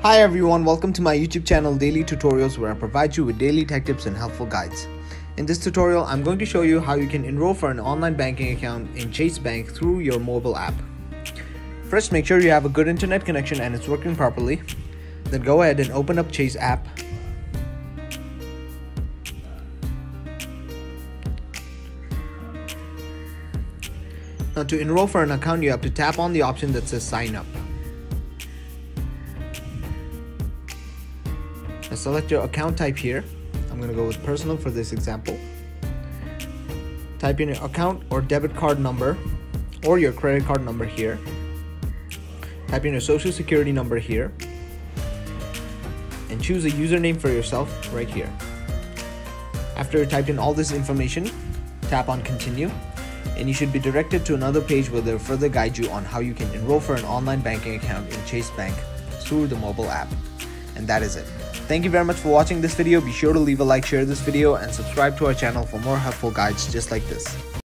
Hi everyone, welcome to my YouTube channel Daily Tutorials, where I provide you with daily tech tips and helpful guides. In this tutorial, I'm going to show you how you can enroll for an online banking account in Chase Bank through your mobile app. First, make sure you have a good internet connection and it's working properly. Then go ahead and open up Chase app. Now, to enroll for an account, you have to tap on the option that says sign up. Now select your account type here. I'm going to go with personal for this example. Type in your account or debit card number or your credit card number here. Type in your social security number here. And choose a username for yourself right here. After you typed in all this information, tap on continue. And you should be directed to another page where they'll further guide you on how you can enroll for an online banking account in Chase Bank through the mobile app. And that is it. Thank you very much for watching this video. Be sure to leave a like, share this video, and subscribe to our channel for more helpful guides just like this.